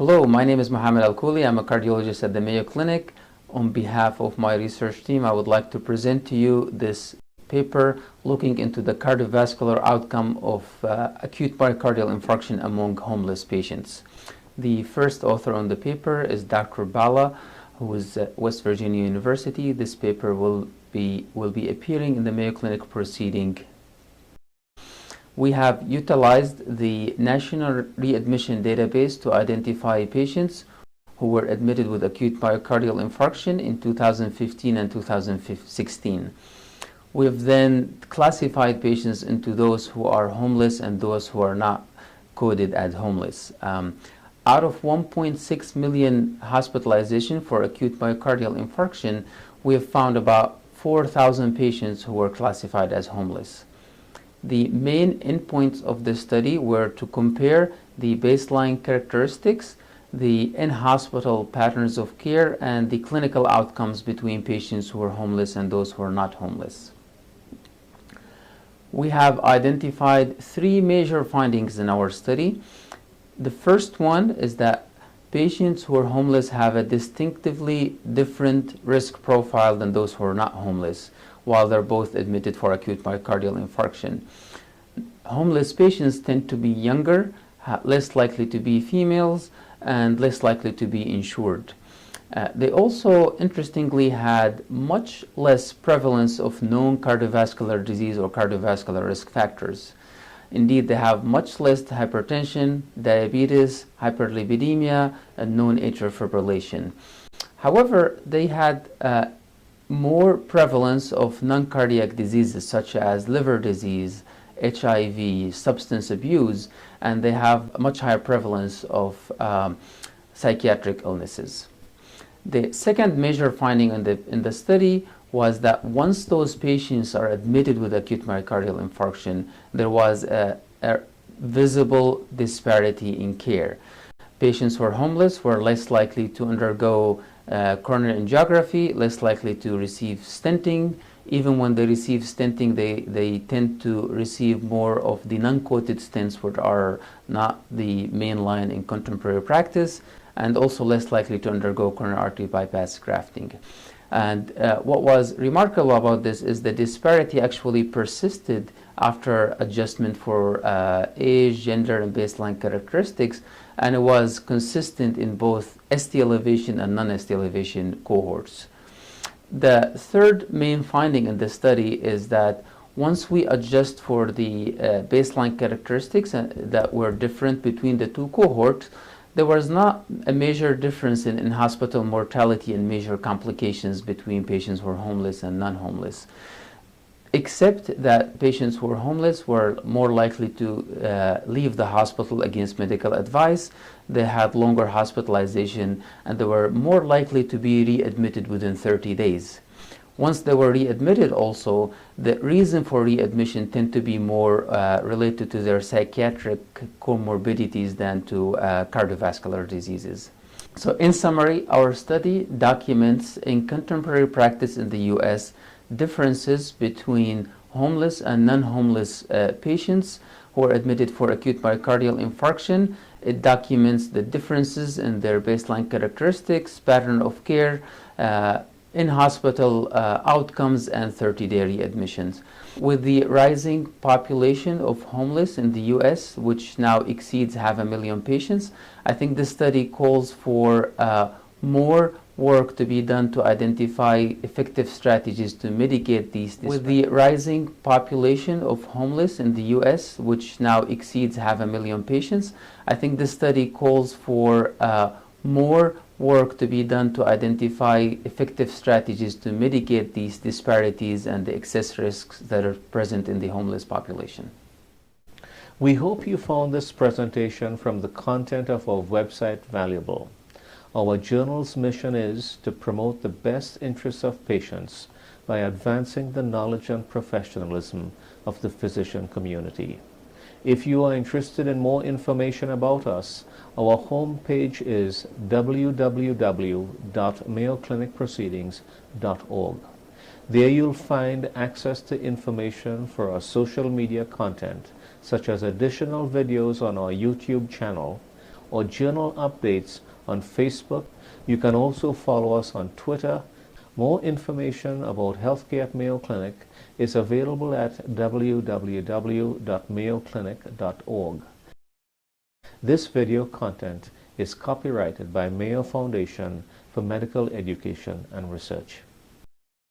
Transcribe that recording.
Hello, my name is Mohammed Al-Kouli. I'm a cardiologist at the Mayo Clinic. On behalf of my research team, I would like to present to you this paper looking into the cardiovascular outcome of acute myocardial infarction among homeless patients. The first author on the paper is Dr. Bala, who is at West Virginia University. This paper will be appearing in the Mayo Clinic Proceeding. We have utilized the National Readmission Database to identify patients who were admitted with acute myocardial infarction in 2015 and 2016. We have then classified patients into those who are homeless and those who are not coded as homeless. Out of 1.6 million hospitalizations for acute myocardial infarction, we have found about 4,000 patients who were classified as homeless. The main endpoints of this study were to compare the baseline characteristics, the in-hospital patterns of care, and the clinical outcomes between patients who are homeless and those who are not homeless. We have identified three major findings in our study. The first one is that patients who are homeless have a distinctively different risk profile than those who are not homeless, while they're both admitted for acute myocardial infarction. Homeless patients tend to be younger, less likely to be females, and less likely to be insured. They also, interestingly, had much less prevalence of known cardiovascular disease or cardiovascular risk factors. Indeed, they have much less hypertension, diabetes, hyperlipidemia, and known atrial fibrillation. However, they had more prevalence of non-cardiac diseases such as liver disease, HIV, substance abuse, and they have much higher prevalence of psychiatric illnesses. The second major finding in the study was that once those patients are admitted with acute myocardial infarction, there was a visible disparity in care. Patients who are homeless were less likely to undergo coronary angiography, less likely to receive stenting. Even when they receive stenting, they tend to receive more of the non-coated stents, which are not the main line in contemporary practice, and also less likely to undergo coronary artery bypass grafting. And what was remarkable about this is the disparity actually persisted after adjustment for age, gender, and baseline characteristics, and it was consistent in both ST elevation and non-ST elevation cohorts. The third main finding in this study is that once we adjust for the baseline characteristics that were different between the two cohorts, there was not a major difference in hospital mortality and major complications between patients who are homeless and non-homeless, except that patients who are homeless were more likely to leave the hospital against medical advice. They had longer hospitalization, and they were more likely to be readmitted within 30 days. Once they were readmitted also, the reason for readmission tend to be more related to their psychiatric comorbidities than to cardiovascular diseases. So in summary, our study documents in contemporary practice in the US differences between homeless and non-homeless patients who are admitted for acute myocardial infarction. It documents the differences in their baseline characteristics, pattern of care, in-hospital outcomes, and 30-day readmissions. With the rising population of homeless in the US, which now exceeds 500,000 patients, I think this study calls for more work to be done to identify effective strategies to mitigate these. With the rising population of homeless in the US, which now exceeds 500,000 patients, I think this study calls for more work to be done to identify effective strategies to mitigate these disparities and the excess risks that are present in the homeless population. We hope you found this presentation from the content of our website valuable. Our journal's mission is to promote the best interests of patients by advancing the knowledge and professionalism of the physician community. If you are interested in more information about us, our homepage is www.mayoclinicproceedings.org. There you'll find access to information for our social media content, such as additional videos on our YouTube channel, or journal updates on Facebook. You can also follow us on Twitter. More information about healthcare at Mayo Clinic is available at www.mayoclinic.org. This video content is copyrighted by Mayo Foundation for Medical Education and Research.